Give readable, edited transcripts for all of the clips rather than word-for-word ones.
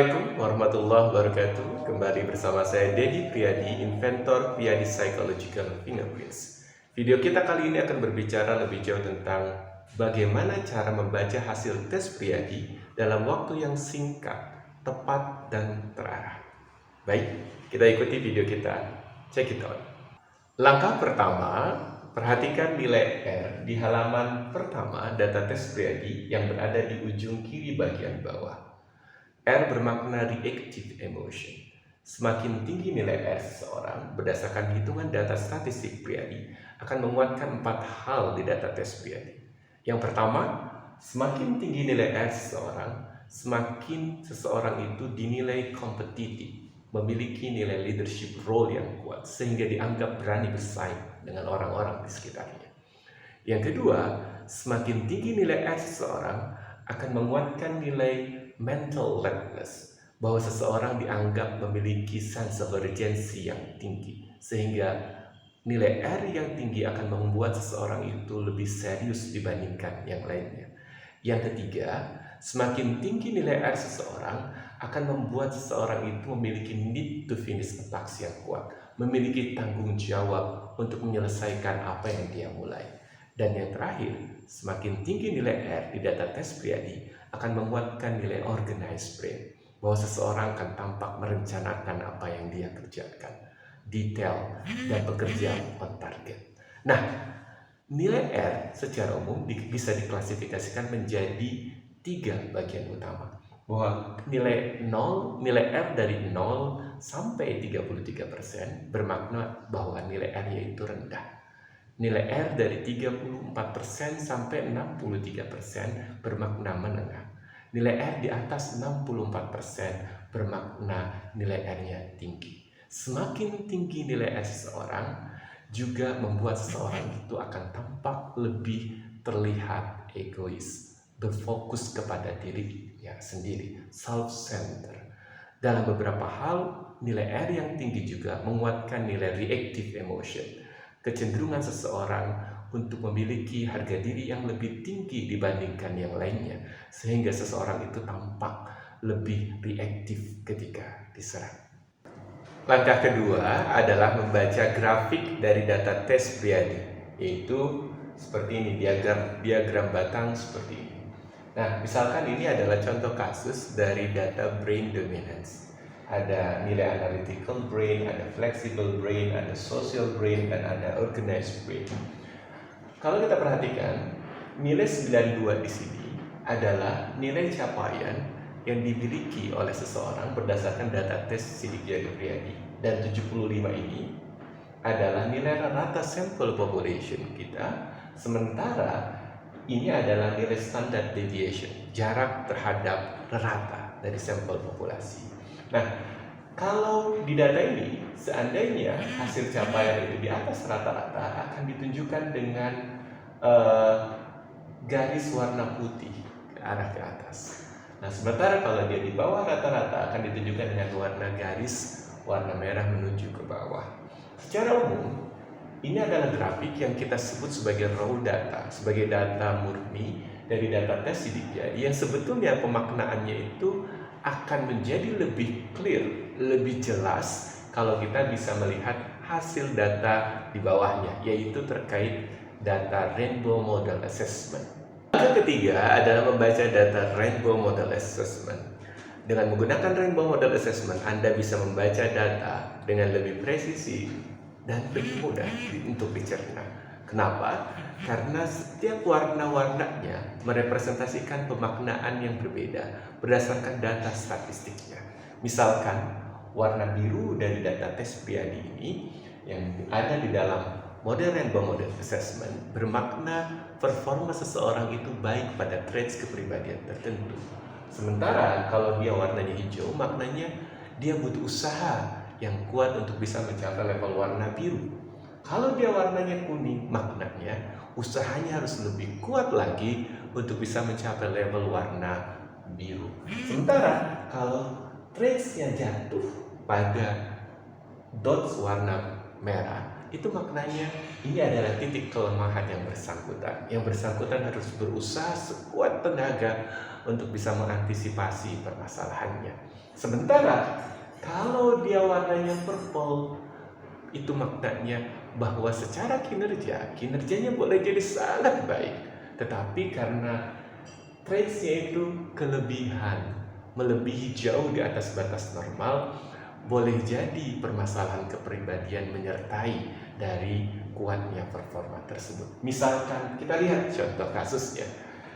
Assalamualaikum warahmatullahi wabarakatuh. Kembali bersama saya Dedi Priyadi, inventor Priyadi Psychological Fingerprints. Video kita kali ini akan berbicara lebih jauh tentang bagaimana cara membaca hasil tes Priyadi dalam waktu yang singkat, tepat, dan terarah. Baik, kita ikuti video kita. Check it out. Langkah pertama, perhatikan nilai R di halaman pertama data tes Priyadi yang berada di ujung kiri bagian bawah. R bermakna reactive emotion. Semakin tinggi nilai R seseorang berdasarkan hitungan data statistik Priyadi akan menguatkan 4 hal di data tes Priyadi. Yang pertama, semakin tinggi nilai R seseorang, semakin seseorang itu dinilai kompetitif, memiliki nilai leadership role yang kuat sehingga dianggap berani bersaing dengan orang-orang di sekitarnya. Yang kedua, semakin tinggi nilai R seseorang akan menguatkan nilai mental alertness, bahwa seseorang dianggap memiliki sense of urgency yang tinggi, sehingga nilai R yang tinggi akan membuat seseorang itu lebih serius dibandingkan yang lainnya. Yang ketiga, semakin tinggi nilai R seseorang akan membuat seseorang itu memiliki need to finish a task yang kuat, memiliki tanggung jawab untuk menyelesaikan apa yang dia mulai. Dan yang terakhir, semakin tinggi nilai R di data tes Priyadi akan menguatkan nilai organized brain, bahwa seseorang akan tampak merencanakan apa yang dia kerjakan, detail, dan bekerja on target. Nah, nilai R secara umum bisa diklasifikasikan menjadi 3 bagian utama, bahwa nilai R dari 0 sampai 33% bermakna bahwa nilai R itu rendah. Nilai R dari 34% sampai 63% bermakna menengah. Nilai R di atas 64% bermakna nilai R-nya tinggi. Semakin tinggi nilai R seseorang juga membuat seseorang itu akan tampak lebih terlihat egois, berfokus kepada dirinya sendiri, self-centered. Dalam beberapa hal, nilai R yang tinggi juga menguatkan nilai reactive emotion, kecenderungan seseorang untuk memiliki harga diri yang lebih tinggi dibandingkan yang lainnya, sehingga seseorang itu tampak lebih reaktif ketika diserang. Langkah kedua adalah membaca grafik dari data tes Priyadi, yaitu seperti ini, diagram batang seperti ini. Nah, misalkan ini adalah contoh kasus dari data brain dominance. Ada nilai analytical brain, ada flexible brain, ada social brain, dan ada organized brain. Kalau kita perhatikan, nilai 92 di sini adalah nilai capaian yang dimiliki oleh seseorang berdasarkan data tes sidik jari Priyadi. Dan 75 ini adalah nilai rata sampel population kita, sementara ini adalah nilai standard deviation, jarak terhadap rata dari sampel populasi. Nah, kalau di data ini, seandainya hasil capaian itu di atas rata-rata akan ditunjukkan dengan garis warna putih ke arah ke atas. Nah, sementara kalau dia di bawah rata-rata akan ditunjukkan dengan garis warna merah menuju ke bawah. Secara umum, ini adalah grafik yang kita sebut sebagai raw data, sebagai data murni dari data tes sidik jari yang sebetulnya pemaknaannya itu akan menjadi lebih clear, lebih jelas kalau kita bisa melihat hasil data di bawahnya, yaitu terkait data Rainbow Model Assessment. Yang ketiga adalah membaca data Rainbow Model Assessment. Dengan menggunakan Rainbow Model Assessment, Anda bisa membaca data dengan lebih presisi dan lebih mudah untuk dicerna. Kenapa? Karena setiap warna-warnanya merepresentasikan pemaknaan yang berbeda berdasarkan data statistiknya. Misalkan warna biru dari data tes Priyadi ini yang ada di dalam model Rainbow Model Assessment bermakna performa seseorang itu baik pada traits kepribadian tertentu. Sementara kalau dia warnanya hijau, maknanya dia butuh usaha yang kuat untuk bisa mencapai level warna biru. Kalau dia warnanya kuning, maknanya usahanya harus lebih kuat lagi untuk bisa mencapai level warna biru. Sementara kalau traitsnya jatuh pada dots warna merah, itu maknanya ini adalah titik kelemahan yang bersangkutan. Yang bersangkutan harus berusaha sekuat tenaga untuk bisa mengantisipasi permasalahannya. Sementara kalau dia warnanya purple, itu maknanya bahwa secara kinerjanya boleh jadi sangat baik. Tetapi karena traitsnya itu kelebihan, melebihi jauh di atas batas normal, boleh jadi permasalahan kepribadian menyertai dari kuatnya performa tersebut. Misalkan kita lihat contoh kasusnya.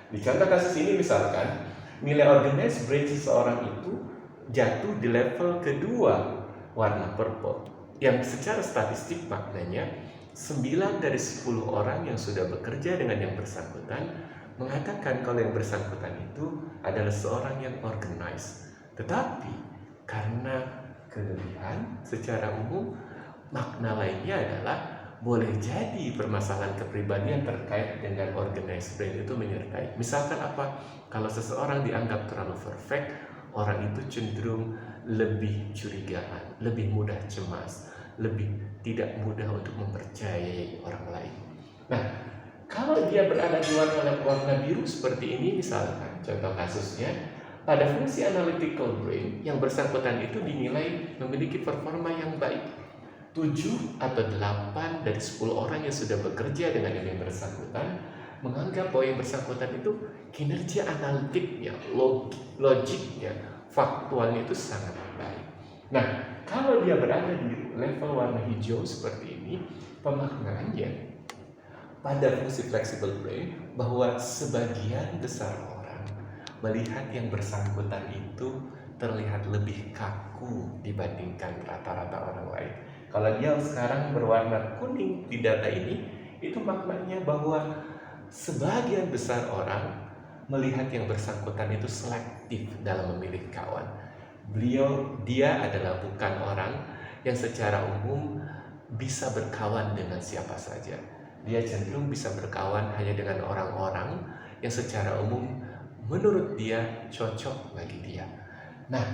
Di contoh kasus ini misalkan nilai organized brain seseorang itu jatuh di level kedua warna purple, yang secara statistik maknanya 9 dari 10 orang yang sudah bekerja dengan yang bersangkutan mengatakan kalau yang bersangkutan itu adalah seorang yang organized. Tetapi karena kelebihan secara umum, makna lainnya adalah boleh jadi permasalahan kepribadian terkait dengan organized brain itu menyertai. Misalkan apa? Kalau seseorang dianggap terlalu perfect, orang itu cenderung lebih curigaan, lebih mudah cemas, lebih tidak mudah untuk mempercayai orang lain. Nah, kalau dia berada di warna biru seperti ini misalkan, contoh kasusnya, pada fungsi analytical brain yang bersangkutan itu dinilai memiliki performa yang baik. 7 atau 8 dari 10 orang yang sudah bekerja dengan yang bersangkutan menganggap bahwa yang bersangkutan itu kinerja analitiknya, logiknya, faktualnya itu sangat baik. Nah, kalau dia berada di level warna hijau seperti ini, pemaknaannya pada fungsi flexible brain bahwa sebagian besar orang melihat yang bersangkutan itu terlihat lebih kaku dibandingkan rata-rata orang lain. Kalau dia sekarang berwarna kuning di data ini, itu maknanya bahwa sebagian besar orang melihat yang bersangkutan itu selektif dalam memilih kawan. Dia adalah bukan orang yang secara umum bisa berkawan dengan siapa saja. Dia cenderung bisa berkawan hanya dengan orang-orang yang secara umum menurut dia cocok bagi dia. Nah,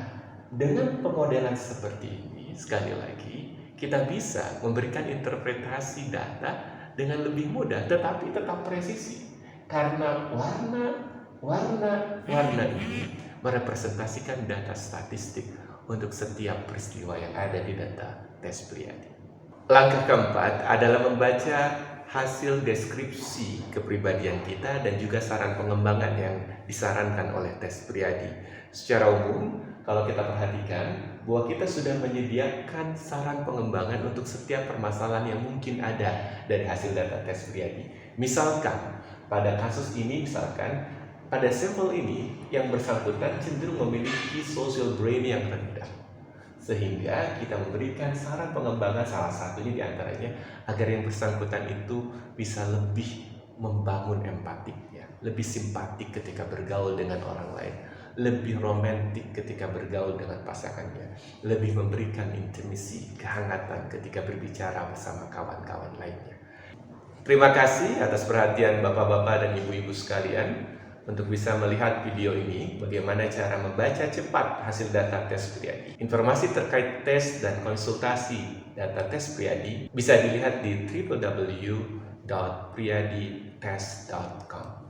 dengan pemodelan seperti ini, sekali lagi, kita bisa memberikan interpretasi data dengan lebih mudah, tetapi tetap presisi. Karena warna ini merepresentasikan data statistik untuk setiap peristiwa yang ada di data tes Priadi. Langkah keempat adalah membaca hasil deskripsi kepribadian kita dan juga saran pengembangan yang disarankan oleh tes Priadi. Secara umum, kalau kita perhatikan bahwa kita sudah menyediakan saran pengembangan untuk setiap permasalahan yang mungkin ada dari hasil data tes Priadi. Misalkan pada kasus ini, pada sampel ini yang bersangkutan cenderung memiliki social brain yang rendah, sehingga kita memberikan saran pengembangan salah satunya diantaranya agar yang bersangkutan itu bisa lebih membangun empatiknya, lebih simpatik ketika bergaul dengan orang lain, lebih romantik ketika bergaul dengan pasangannya, lebih memberikan intimisi, kehangatan ketika berbicara bersama kawan-kawan lainnya. Terima kasih atas perhatian Bapak-bapak dan Ibu-ibu sekalian untuk bisa melihat video ini, bagaimana cara membaca cepat hasil data tes Priadi. Informasi terkait tes dan konsultasi data tes Priadi bisa dilihat di www.priaditest.com.